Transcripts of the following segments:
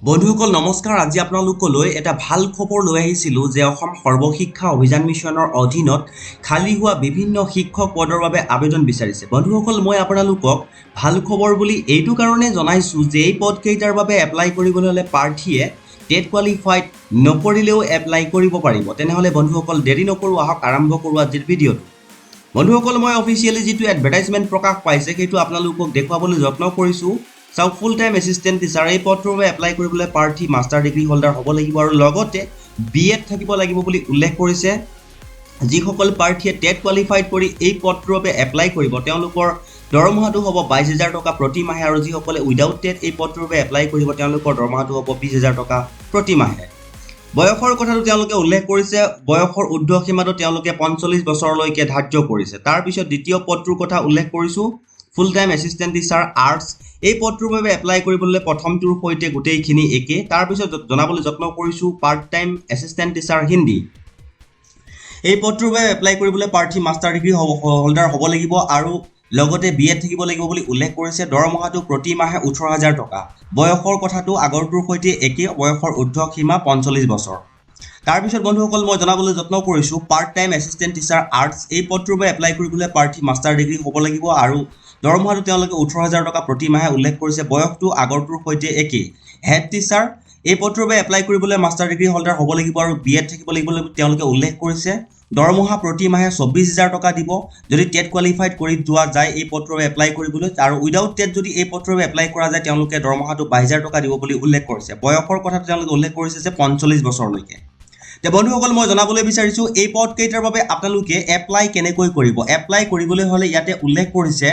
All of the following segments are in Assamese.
বন্ধুসকল নমস্কাৰ আজি আপোনালোকলৈ এটা ভাল খবৰ লৈ আহিছিলোঁ যে অসম সৰ্বশিক্ষা অভিযান মিছনৰ অধীনত খালী হোৱা বিভিন্ন শিক্ষক পদৰ বাবে আবেদন বিচাৰিছে বন্ধুসকল মই আপোনালোকক ভাল খবৰ বুলি এইটো কাৰণে জনাইছোঁ যে এই পদকেইটাৰ বাবে এপ্লাই কৰিবলৈ হলে প্ৰাৰ্থীয়ে টেট কোৱালিফাইড নকৰিলেও এপ্লাই কৰিব পাৰিব তেনেহলে বন্ধুসকল দেৰি নকৰো আহক আৰম্ভ কৰো আজিৰ ভিডিঅ'টো বন্ধুসকল মই অফিচিয়েলি যেটো এডভাৰটাইজমেন্ট প্ৰকাশ পাইছে সেইটো আপোনালোকক দেখুৱাবলৈ যত্ন কৰিছোঁ So full time assistant teacher এই পদটোৰ বাবে এপ্লাই কৰিবলৈ প্ৰাৰ্থী মাষ্টাৰ ডিগ্ৰী হোল্ডাৰ হ'ব লাগিব আৰু লগতে বিএড থাকিব লাগিব বুলি উল্লেখ কৰিছে যিসকল প্ৰাৰ্থীয়ে টেট কোৱালিফাইড কৰি এই পদটোৰ বাবে এপ্লাই কৰিব তেওঁলোকৰ দৰমহাটো হ'ব 22000 টকা প্ৰতি মাহে আৰু যিসকলে উইদাউট টেট এই পদটোৰ বাবে এপ্লাই কৰিব তেওঁলোকৰ দৰমহাটো হ'ব 20000 টকা প্ৰতি মাহে বয়সৰ কথাটো তেওঁলোকে উল্লেখ কৰিছে বয়সৰ ঊৰ্ধ্ব সীমাটো তেওঁলোকে 45 বছৰলৈকে ধাৰ্য কৰিছে তাৰ পিছত দ্বিতীয় পদটোৰ কথা উল্লেখ কৰিছো full time assistant teacher arts এই পদটোৰ বাবে এপ্লাই কৰিবলৈ প্ৰথমটোৰ সৈতে গোটেইখিনি একে তাৰ পিছত জনাবলৈ যত্ন কৰিছো part time assistant teacher Hindi এই পদটোৰ বাবে এপ্লাই কৰিবলৈ প্ৰাৰ্থী মাষ্টাৰ ডিগ্ৰী হোল্ডাৰ হ'ব লাগিব আৰু লগতে বিএড থাকিব লাগিব বুলি উল্লেখ কৰিছে দৰমহাটো প্ৰতি মাহে 18000 টকা বয়সৰ কথাটো আগৰটোৰ সৈতে একে বয়সৰ ঊৰ্ধ্ব সীমা 45 বছৰ তাৰ পিছত বন্ধুসকল মই জনাবলৈ যত্ন কৰিছো part time assistant teacher arts এই পদটোৰ বাবে এপ্লাই কৰিবলৈ প্ৰাৰ্থী মাষ্টাৰ ডিগ্ৰী হ'ব লাগিব আৰু দৰমহাটো তেওঁলোকে 18000 টকা প্ৰতি মাহে উল্লেখ কৰিছে বয়সটো আগৰটোৰ সৈতে একে হেড টিচাৰ এই পদটোৰ বাবে এপ্লাই কৰিবলৈ মাষ্টাৰ ডিগ্ৰী হোল্ডাৰ হ'ব লাগিব আৰু বিএড থাকিব লাগিব তেওঁলোকে উল্লেখ কৰিছে দৰমহা প্ৰতি মাহে 24000 টকা দিব যদি টেট কোৱালিফাইড কৰি যোৱা যায় এই পদটোৰ বাবে এপ্লাই কৰিবলৈ আৰু উইদাউট টেট যদি এই পদটোৰ বাবে এপ্লাই কৰা যায় তেওঁলোকে দৰমহাটো 22000 টকা দিব বুলি উল্লেখ কৰিছে বয়সৰ কথা তেওঁলোকে উল্লেখ কৰিছে যে 45 বছৰলৈকে তে বন্ধুসকল মই জনাবলৈ বিচাৰিছো এই পদ কেইটাৰ বাবে আপোনালোকে এপ্লাই কেনেকৈ কৰিব এপ্লাই কৰিবলৈ হলে ইয়াতে উল্লেখ কৰিছে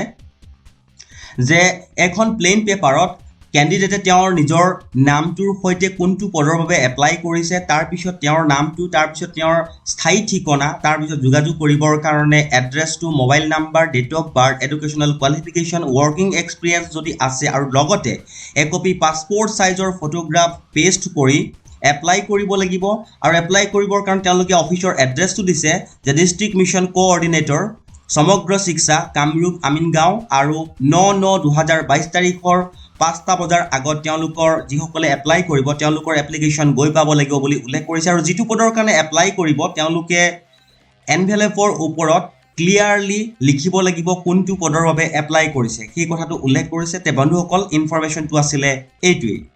যে এখন প্লেন পেপাৰত ক্যান্ডিডেটে তেওঁৰ নিজৰ নামটোৰ সৈতে কোনটো পদৰ বাবে এপ্লাই কৰিছে তাৰ পিছত তেওঁৰ নামটো তাৰ পিছত তেওঁৰ স্থায়ী ঠিকনা তাৰ পিছত যোগাযোগ কৰিবৰ কাৰণে এড্ৰেছটো mobile number date of birth educational qualification working experience যদি আছে আৰু লগতে এক কপি পাসপোৰ্ট সাইজৰ ফটোগ্ৰাফ পেষ্ট কৰি এপ্লাই কৰিব লাগিব আৰু এপ্লাই কৰিবৰ কাৰণে তেওঁলোকে অফিচৰ এড্ৰেছটো দিছে যে ডিস্ট্ৰিক্ট মিছন কোঅৰ্ডিনেটৰ সমগ্ৰ শিক্ষা কামৰূপ আমিনগাঁও আৰু 9/9/2022 তাৰিখৰ 5টা বজাৰ আগত তেওঁলোকৰ যিসকলে এপ্লাই কৰিব তেওঁলোকৰ এপ্লিকেশন গৈ পাব লাগিব বুলি উল্লেখ কৰিছে আৰু যিটো পদৰ কাৰণে এপ্লাই কৰিব তেওঁলোকে এনভেলপৰ ওপৰত ক্লিয়াৰলি লিখিব লাগিব কোনটো পদৰ বাবে এপ্লাই কৰিছে সেই কথাটো উল্লেখ কৰিছে তে বন্ধুসকল ইনফৰমেশনটো আছিল এইটোৱেই